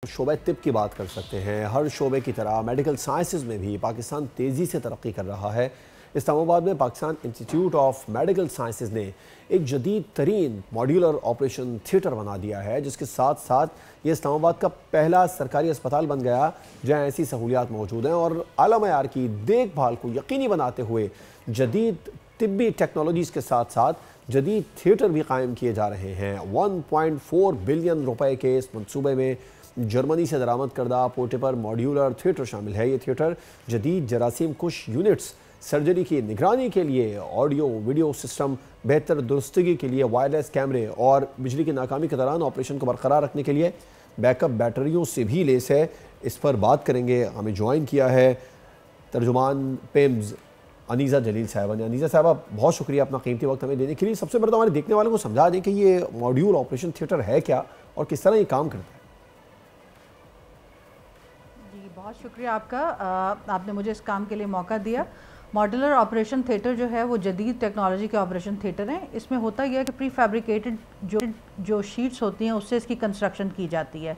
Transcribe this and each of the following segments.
شعبہ طب کی بات کر سکتے ہیں۔ ہر شعبے کی طرح میڈیکل سائنسز میں بھی پاکستان تیزی سے ترقی کر رہا ہے۔ اسلام آباد میں Pakistan institute of medical sciences نے ایک جدید ترین ماڈیولر آپریشن تھیٹر بنا دیا ہے، جس کے ساتھ ساتھ یہ اسلام آباد کا پہلا سرکاری اسپتال بن گیا جہاں ایسی سہولیات موجود ہیں اور اعلیٰ معیار کی دیکھ بھال کو یقینی بناتے ہوئے جدید طبی ٹیکنالوجیز کے ساتھ ساتھ جدید تھیٹر بھی قائم کیے جا رہے ہیں۔ 1.4 بلین روپے کے اس منصوبے میں جرمنی سے درآمد کردہ پورٹیبل ماڈیولر تھیٹر شامل ہے۔ یہ تھیٹر جدید جراثیم کش یونٹس، سرجری کی نگرانی کے لیے آڈیو ویڈیو سسٹم، بہتر درستگی کے لیے وائرلیس کیمرے اور بجلی کی ناکامی کے دوران آپریشن کو برقرار رکھنے کے لیے بیک اپ بیٹریوں سے بھی لیس ہے۔ اس پر بات کریں گے، ہمیں جوائن کیا ہے ترجمان پیمز انیزہ جلیل صاحبہ نے۔ انیزہ صاحبہ بہت شکریہ اپنا قیمتی وقت ہمیں دینے کے لیے۔ سب سے پہلے تو ہمارے دیکھنے والوں کو سمجھا دیں کہ یہ ماڈیول آپریشن تھیٹر ہے کیا اور کس طرح یہ کام کرتا ہے۔ بہت شکریہ آپ کا، آپ نے مجھے اس کام کے لیے موقع دیا۔ ماڈولر آپریشن تھیٹر جو ہے وہ جدید ٹیکنالوجی کے آپریشن تھیٹر ہیں۔ اس میں ہوتا یہ ہے کہ پری فیبریکیٹڈ جو شیٹس ہوتی ہیں اس سے اس کی کنسٹرکشن کی جاتی ہے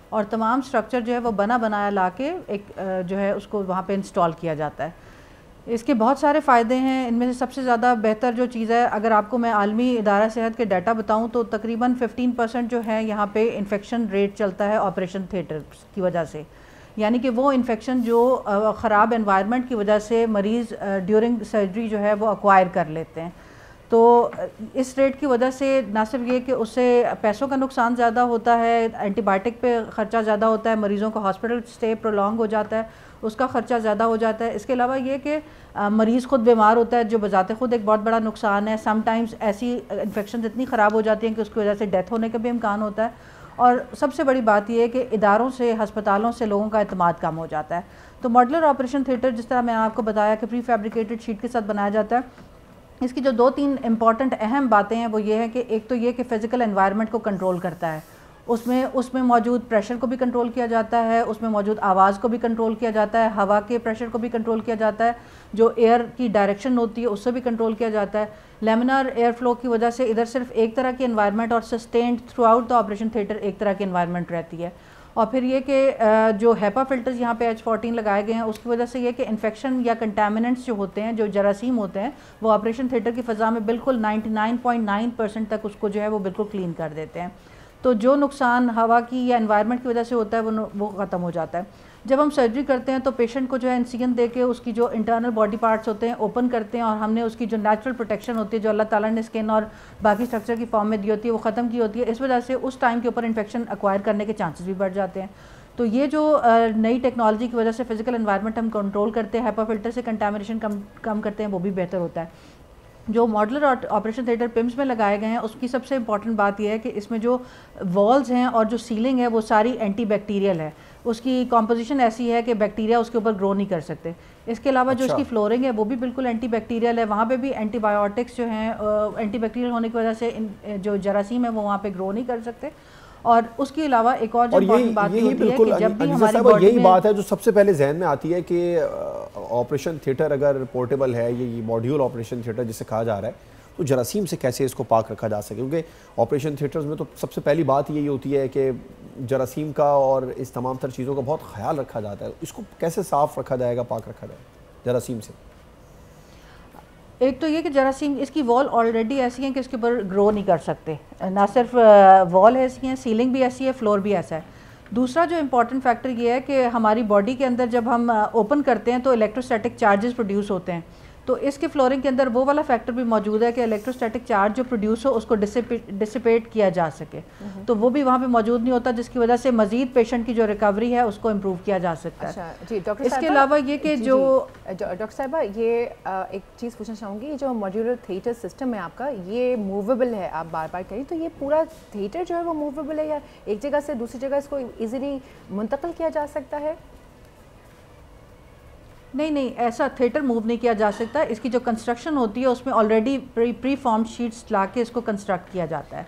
اور تمام سٹرکچر جو ہے وہ بنا بنایا لا کے ایک جو ہے اس کو وہاں پہ انسٹال کیا جاتا ہے۔ اس کے بہت سارے فائدے ہیں۔ ان میں سے سب سے زیادہ بہتر جو چیز ہے، اگر آپ کو میں عالمی ادارہ صحت کے ڈیٹا بتاؤں تو تقریباً 15% جو ہے یہاں پہ انفیکشن ریٹ چلتا ہے آپریشن تھیٹر کی وجہ سے، یعنی کہ وہ انفیکشن جو خراب انوائرمنٹ کی وجہ سے مریض ڈیورنگ سرجری جو ہے وہ ایکوائر کر لیتے ہیں۔ تو اس ریٹ کی وجہ سے نہ صرف یہ کہ اس سے پیسوں کا نقصان زیادہ ہوتا ہے، اینٹی بائیوٹک پہ خرچہ زیادہ ہوتا ہے، مریضوں کا ہاسپٹل سٹے پرولونگ ہو جاتا ہے، اس کا خرچہ زیادہ ہو جاتا ہے۔ اس کے علاوہ یہ کہ مریض خود بیمار ہوتا ہے جو بذات خود ایک بہت بڑا نقصان ہے۔ سم ٹائمز ایسی انفیکشنز اتنی خراب ہو جاتی ہیں کہ اس کی وجہ سے ڈیتھ ہونے کا بھی امکان ہوتا ہے۔ اور سب سے بڑی بات یہ ہے کہ اداروں سے، ہسپتالوں سے لوگوں کا اعتماد کم ہو جاتا ہے۔ تو ماڈولر آپریشن تھیٹر جس طرح میں نے آپ کو بتایا کہ پری فیبریکیٹڈ شیٹ کے ساتھ بنایا جاتا ہے، اس کی جو 2-3 امپورٹنٹ اہم باتیں ہیں وہ یہ ہے کہ ایک تو یہ کہ فزیکل انوائرمنٹ کو کنٹرول کرتا ہے، اس میں موجود پریشر کو بھی کنٹرول کیا جاتا ہے، اس میں موجود آواز کو بھی کنٹرول کیا جاتا ہے، ہوا کے پریشر کو بھی کنٹرول کیا جاتا ہے، جو ایئر کی ڈائریکشن ہوتی ہے اس سے بھی کنٹرول کیا جاتا ہے۔ لیمنر ایئر فلو کی وجہ سے ادھر صرف ایک طرح کی انوائرمنٹ اور sustained through out the operation theatre ایک طرح کی انوائرمنٹ رہتی ہے۔ اور پھر یہ کہ جو ہیپا فلٹرز یہاں پہ H14 لگائے گئے ہیں اس کی وجہ سے یہ کہ انفیکشن یا کنٹامننٹس جو ہوتے ہیں، جو جراثیم ہوتے ہیں، وہ آپریشن تھیٹر کی فضا میں بالکل 99.9% تک اس کو جو ہے وہ بالکل کلین کر دیتے ہیں۔ تو جو نقصان ہوا کی یا انوائرمنٹ کی وجہ سے ہوتا ہے وہ ختم ہو جاتا ہے۔ جب ہم سرجری کرتے ہیں تو پیشنٹ کو جو ہے انسیجن دے کے اس کی جو انٹرنل باڈی پارٹس ہوتے ہیں اوپن کرتے ہیں اور ہم نے اس کی جو نیچرل پروٹیکشن ہوتی ہے جو اللہ تعالیٰ نے اسکن اور باقی اسٹرکچر کی فارم میں دی ہوتی ہے وہ ختم کی ہوتی ہے۔ اس وجہ سے اس ٹائم کے اوپر انفیکشن ایکوائر کرنے کے چانسز بھی بڑھ جاتے ہیں۔ تو یہ جو نئی ٹیکنالوجی کی وجہ سے فزیکل انوائرمنٹ ہم کنٹرول کرتے ہیں، ہیپا فلٹر سے کنٹامینیشن کم کرتے ہیں، وہ بھی بہتر ہوتا ہے۔ جو ماڈولر آپریشن تھیٹر پیمز میں لگائے گئے ہیں اس کی سب سے امپورٹنٹ بات یہ ہے کہ اس میں جو والز ہیں اور جو سیلنگ ہے وہ ساری اینٹی بیکٹیریل ہے، اس کی کمپوزیشن ایسی ہے کہ بیکٹیریا اس کے اوپر گرو نہیں کر سکتے۔ اس کے علاوہ جو اس کی فلورنگ ہے وہ بھی بالکل اینٹی بیکٹیریل ہے، وہاں پہ بھی اینٹی بایوٹکس جو ہیں اینٹی بیکٹیریل ہونے کی وجہ سے جو جراثیم ہے وہ وہاں پہ گرو نہیں کر سکتے۔ اور اس کے علاوہ ایک اور جو امپورٹنٹ بات ہوتی ہے کہ جب بھی ہماری باڈی یہی بات ہے جو سب سے پہلے ذہن میں آتی ہے کہ آپریشن تھیٹر اگر پورٹیبل ہے، یہ ماڈیول آپریشن تھیٹر جسے کہا جا رہا ہے، تو جراثیم سے کیسے اس کو پاک رکھا جا سکے؟ کیونکہ آپریشن تھیٹرز میں تو سب سے پہلی بات یہی ہوتی ہے کہ جراثیم کا اور اس تمام تر چیزوں کا بہت خیال رکھا جاتا ہے۔ اس کو کیسے صاف رکھا جائے گا، پاک رکھا جائے گا جراثیم سے؟ ایک تو یہ کہ جراثیم اس کی وال آلریڈی ایسی ہیں کہ اس کے اوپر گرو نہیں کر سکتے، نہ صرف وال ایسی ہیں، سیلنگ بھی ایسی ہے، فلور بھی ایسا ہے۔ دوسرا جو امپورٹنٹ فیکٹر یہ ہے کہ ہماری باڈی کے اندر جب ہم اوپن کرتے ہیں تو الیکٹروسٹیٹک چارجز پروڈیوس ہوتے ہیں، تو اس کے فلورنگ کے اندر وہ والا فیکٹر بھی موجود ہے کہ الیکٹروسٹیٹک چارج جو پروڈیوس ہو اس کو ڈسپیٹ کیا جا سکے، تو وہ بھی وہاں پہ موجود نہیں ہوتا، جس کی وجہ سے مزید پیشنٹ کی جو ریکوری ہے اس کو امپروو کیا جا سکتا ہے۔ اس کے علاوہ یہ کہ جو ڈاکٹر صاحبہ یہ ایک چیز پوچھنا چاہوں گی، جو ماڈیولر تھیٹر سسٹم ہے آپ کا، یہ موویبل ہے، آپ بار بار کہیں، تو یہ پورا تھیٹر جو ہے وہ موویبل ہے یا ایک جگہ سے دوسری جگہ اس کو ایزیلی منتقل کیا جا سکتا ہے؟ نہیں، ایسا تھیٹر موو نہیں کیا جا سکتا۔ اس کی جو کنسٹرکشن ہوتی ہے اس میں آلریڈی پری فارمڈ شیٹس لا کے اس کو کنسٹرکٹ کیا جاتا ہے،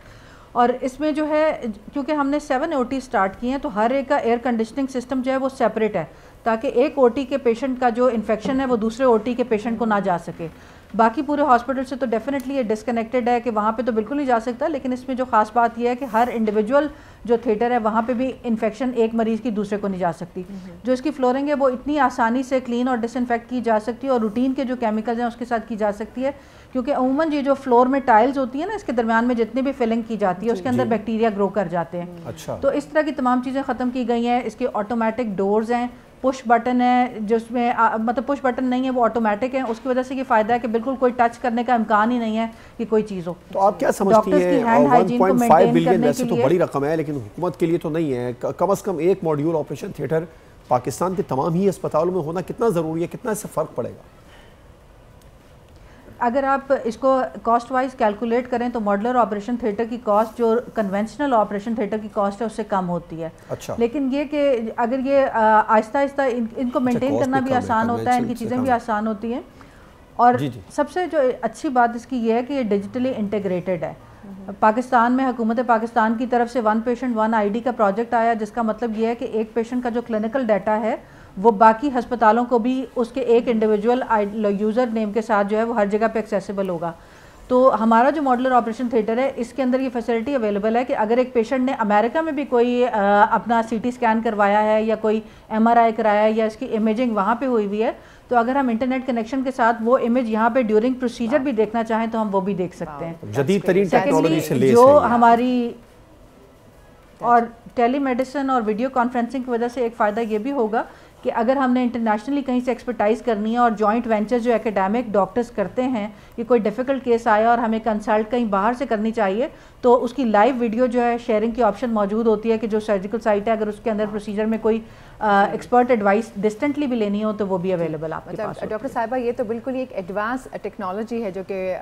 اور اس میں جو ہے کیونکہ ہم نے 7 OT سٹارٹ کی ہیں تو ہر ایک کا ایئر کنڈیشننگ سسٹم جو ہے وہ سیپریٹ ہے، تاکہ ایک OT کے پیشنٹ کا جو انفیکشن ہے وہ دوسرے OT کے پیشنٹ کو نہ جا سکے۔ باقی پورے ہاسپٹل سے تو ڈیفینیٹلی یہ ڈسکنیکٹڈ ہے کہ وہاں پہ تو بالکل نہیں جا سکتا، لیکن اس میں جو خاص بات یہ ہے کہ ہر انڈیویجول جو تھیٹر ہے وہاں پہ بھی انفیکشن ایک مریض کی دوسرے کو نہیں جا سکتی. جو اس کی فلورنگ ہے وہ اتنی آسانی سے کلین اور ڈس انفیکٹ کی جا سکتی ہے اور روٹین کے جو کیمیکلز ہیں اس کے ساتھ کی جا سکتی ہے, کیونکہ عموماً یہ جو فلور میں ٹائلز ہوتی ہیں نا اس کے درمیان میں جتنی بھی فلنگ کی جاتی ہے اس کے اندر بیکٹیریا گرو کر جاتے ہیں. تو اس طرح کی تمام چیزیں ختم کی گئی ہیں. اس کے آٹومیٹک ڈورز ہیں, پش بٹن ہے جس میں مطلب پش بٹن نہیں ہے وہ آٹومیٹک ہے, اس کی وجہ سے یہ فائدہ ہے کہ بالکل کوئی ٹچ کرنے کا امکان ہی نہیں ہے کہ کوئی چیز ہو. تو آپ کیا سمجھتی ہیں 1.5 بلین ویسے تو بڑی رقم ہے لیکن حکومت کے لیے تو نہیں ہے, کم از کم ایک ماڈیول آپریشن تھیٹر پاکستان کے تمام ہی اسپتالوں میں ہونا کتنا ضروری ہے, کتنا اس سے فرق پڑے گا؟ اگر آپ اس کو کاسٹ وائز کیلکولیٹ کریں تو ماڈولر آپریشن تھیٹر کی کاسٹ جو کنونشنل آپریشن تھیٹر کی کاسٹ ہے اس سے کم ہوتی ہے. لیکن یہ کہ اگر یہ آہستہ آہستہ ان کو مینٹین کرنا بھی آسان ہوتا ہے, ان کی چیزیں بھی آسان ہوتی ہیں. اور سب سے جو اچھی بات اس کی یہ ہے کہ یہ ڈیجیٹلی انٹیگریٹڈ ہے. پاکستان میں حکومت پاکستان کی طرف سے 1 پیشنٹ 1 ID کا پروجیکٹ آیا, جس کا مطلب یہ ہے کہ ایک پیشنٹ کا جو کلینکل ڈیٹا ہے وہ باقی ہسپتالوں کو بھی اس کے ایک انڈیویجول یوزر نیم کے ساتھ جو ہے وہ ہر جگہ پہ ایکسیسیبل ہوگا. تو ہمارا جو ماڈولر آپریشن تھیٹر ہے اس کے اندر یہ فیسلٹی اویلیبل ہے کہ اگر ایک پیشنٹ نے امریکہ میں بھی کوئی اپنا CT اسکین کروایا ہے یا کوئی MRI کرایا ہے یا اس کی امیجنگ وہاں پہ ہوئی ہے, تو اگر ہم انٹرنیٹ کنیکشن کے ساتھ وہ امیج یہاں پہ ڈیورنگ پروسیجر بھی دیکھنا چاہیں تو ہم وہ بھی دیکھ سکتے ہیں. جدید ترین ٹیکنالوجی سے لیس جو ہماری اور ٹیلی میڈیسن اور ویڈیو کانفرنسنگ کی وجہ سے ایک فائدہ یہ بھی ہوگا کہ اگر ہم نے انٹرنیشنلی کہیں سے ایکسپرٹائز کرنی ہے اور جوائنٹ وینچر جو ایکیڈیمک ڈاکٹرز کرتے ہیں, یہ کوئی ڈیفیکلٹ کیس آیا اور ہمیں کنسلٹ کہیں باہر سے کرنی چاہیے تو اس کی لائیو ویڈیو جو ہے شیئرنگ کی آپشن موجود ہوتی ہے کہ جو سرجیکل سائٹ ہے اگر اس کے اندر پروسیجر میں کوئی ایکسپرٹ ایڈوائس ڈسٹنٹلی بھی لینی ہو تو وہ بھی اویلیبل آپ کے پاس. ڈاکٹر صاحبہ یہ تو بالکل ایک ایڈوانس ٹیکنالوجی ہے جو کہ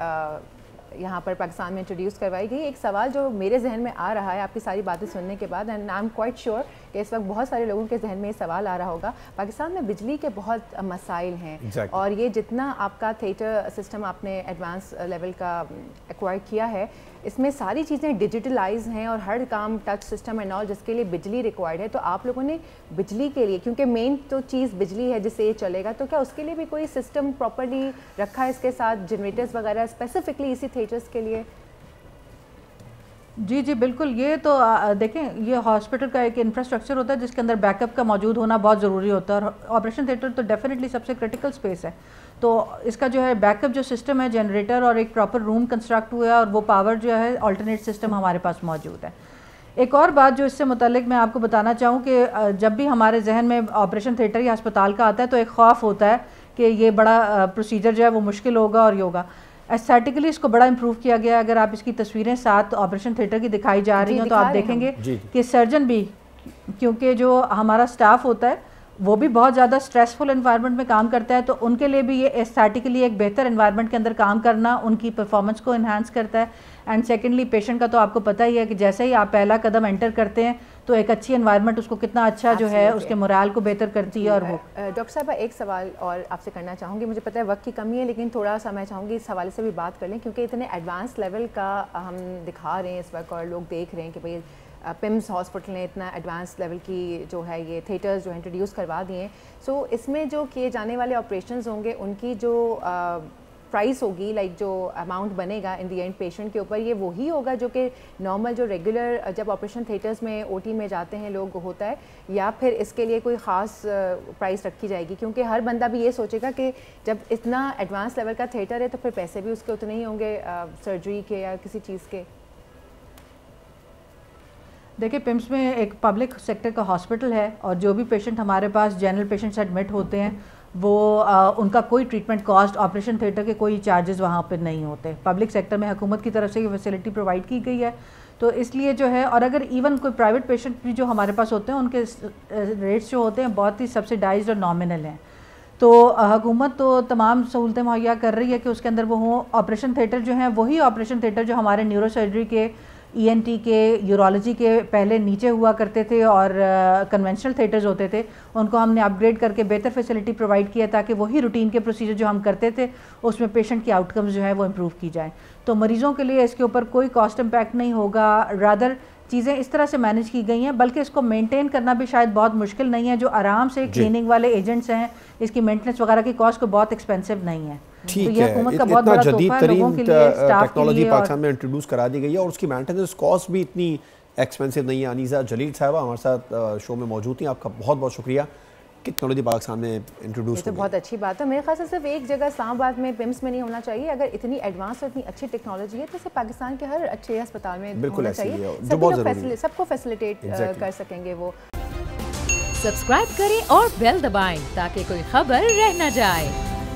یہاں پر پاکستان میں انٹروڈیوس کروائی گئی. ایک سوال جو میرے ذہن میں آ رہا ہے آپ کی ساری باتیں سننے کے بعد, and I am quite sure کہ اس وقت بہت سارے لوگوں کے ذہن میں یہ سوال آ رہا ہوگا, پاکستان میں بجلی کے بہت مسائل ہیں اور یہ جتنا آپ کا تھیٹر سسٹم آپ نے ایڈوانس لیول کا ایکوائر کیا ہے اس میں ساری چیزیں ڈیجیٹلائز ہیں اور ہر کام ٹچ سسٹم اینڈ آل جس کے لیے بجلی ریکوائرڈ ہے, تو آپ لوگوں نے بجلی کے لیے, کیونکہ مین تو چیز بجلی ہے جس سے یہ چلے گا, تو کیا اس کے لیے بھی کوئی سسٹم پراپرلی رکھا ہے اس کے ساتھ جنریٹرز وغیرہ اسپیسیفکلی اسی تھیٹرز کے لیے؟ جی بالکل. یہ تو دیکھیں یہ ہاسپٹل کا ایک انفراسٹرکچر ہوتا ہے جس کے اندر بیک اپ کا موجود ہونا بہت ضروری ہوتا ہے, اور آپریشن تھیٹر تو ڈیفینیٹلی سب سے کرٹیکل اسپیس ہے. تو اس کا جو ہے بیک اپ جو سسٹم ہے جنریٹر اور ایک پراپر روم کنسٹرکٹ ہوا ہے اور وہ پاور جو ہے آلٹرنیٹ سسٹم ہمارے پاس موجود ہے. ایک اور بات جو اس سے متعلق میں آپ کو بتانا چاہوں کہ جب بھی ہمارے ذہن میں آپریشن تھیٹر یا ہسپتال کا آتا ہے تو ایک خوف ہوتا ہے کہ یہ بڑا پروسیجر جو ہے وہ مشکل ہوگا اور یہ ہوگا. ایستھیٹکلی اس کو بڑا امپروو کیا گیا. اگر آپ اس کی تصویریں ساتھ آپریشن تھیٹر کی دکھائی جا رہی ہیں تو آپ دیکھیں گے کہ سرجن بھی, کیونکہ جو ہمارا سٹاف ہوتا ہے وہ بھی بہت زیادہ سٹریسفل انوائرمنٹ میں کام کرتا ہے, تو ان کے لیے بھی یہ ایستھیٹکلی ایک بہتر انوائرمنٹ کے اندر کام کرنا ان کی پرفارمنس کو انہانس کرتا ہے. اینڈ سیکنڈلی پیشنٹ کا تو آپ کو پتہ ہی ہے کہ جیسے ہی آپ پہلا قدم انٹر کرتے ہیں تو ایک اچھی انوائرمنٹ اس کو کتنا اچھا جو ہے اس کے مورال کو بہتر کرتی ہے. اور وہ ڈاکٹر صاحبہ ایک سوال اور آپ سے کرنا چاہوں گی, مجھے پتہ ہے وقت کی کمی ہے لیکن تھوڑا سا میں چاہوں گی اس حوالے سے بھی بات کر لیں, کیونکہ اتنے ایڈوانس لیول کا ہم دکھا رہے ہیں اس وقت اور لوگ دیکھ رہے ہیں کہ بھئی پمس ہاسپٹل نے اتنا ایڈوانس لیول کی جو ہے یہ تھیٹرز جو انٹروڈیوس کروا دیے ہیں. سو اس میں جو کیے جانے والے آپریشنز ہوں گے ان کی جو پرائس ہوگی, لائک جو اماؤنٹ بنے گا ان دی اینڈ پیشنٹ کے اوپر, یہ وہی ہوگا جو کہ نارمل جو ریگولر جب آپریشن تھیٹرز میں OT میں جاتے ہیں لوگ ہوتا ہے, یا پھر اس کے لیے کوئی خاص پرائس رکھی جائے گی؟ کیونکہ ہر بندہ بھی یہ سوچے گا کہ جب اتنا ایڈوانس لیول کا تھیٹر ہے تو پھر پیسے بھی اس کے اتنے ہی ہوں گے سرجری کے یا کسی چیز کے. دیکھیں پمس میں ایک پبلک سیکٹر کا ہاسپٹل ہے اور جو بھی پیشنٹ ہمارے پاس جنرل پیشنٹس ایڈمٹ ہوتے ہیں وہ ان کا کوئی ٹریٹمنٹ کاسٹ آپریشن تھیٹر کے کوئی چارجز وہاں پہ نہیں ہوتے. پبلک سیکٹر میں حکومت کی طرف سے یہ فیسلٹی پرووائڈ کی گئی ہے, تو اس لیے جو ہے, اور اگر ایون کوئی پرائیویٹ پیشنٹ بھی جو ہمارے پاس ہوتے ہیں ان کے ریٹس جو ہوتے ہیں بہت ہی سبسیڈائزڈ اور نامنل ہیں. تو حکومت تو تمام سہولتیں مہیا کر رہی ہے کہ اس کے اندر وہ ہوں. آپریشن تھیٹر جو ہیں وہی آپریشن تھیٹر جو ہمارے نیورو سرجری کے, ENT کے, یورولوجی کے پہلے نیچے ہوا کرتے تھے اور کنونشنل تھیٹرز ہوتے تھے, ان کو ہم نے اپ گریڈ کر کے بہتر فیسلٹی پرووائڈ کیا تاکہ وہی روٹین کے پروسیجر جو ہم کرتے تھے اس میں پیشنٹ کی آؤٹ کمز جو ہے وہ امپروو کی جائیں. تو مریضوں کے لیے اس کے اوپر کوئی کاسٹ امپیکٹ نہیں ہوگا, رادر چیزیں اس طرح سے مینیج کی گئی ہیں, بلکہ اس کو مینٹین کرنا بھی شاید بہت مشکل نہیں ہے. جو آرام سے کلیننگ والے ایجنٹس ہیں اس کی مینٹننس وغیرہ کی کاسٹ کو بہت ایکسپینسو نہیں ہے. ٹھیک ہے, اتنا جدید ترین ٹیکنالوجی پاکستان میں انٹروڈیوس کرا دی گئی ہے اور اس کی مینٹیننس کاسٹ بھی اتنی ایکسپینسو نہیں ہے. انیسہ جلیل صاحبہ ہمارے ساتھ شو میں موجود تھیں, آپ کا بہت بہت شکریہ. ٹیکنالوجی پاکستان میں انٹروڈیوس یہ تو بہت اچھی بات ہے. میرے خیال سے صرف ایک جگہ اسلام آباد میں پمس میں نہیں ہونا چاہیے. اگر اتنی ایڈوانس اور اتنی اچھی ٹیکنالوجی ہے تو اسے پاکستان کے ہر اچھے ہسپتال میں ہونا چاہیے. سب کو فیسیلیٹیٹ کر سکیں گے وہ. سبسکرائب کریں اور بیل دبائیں تاکہ کوئی خبر رہ نہ جائے.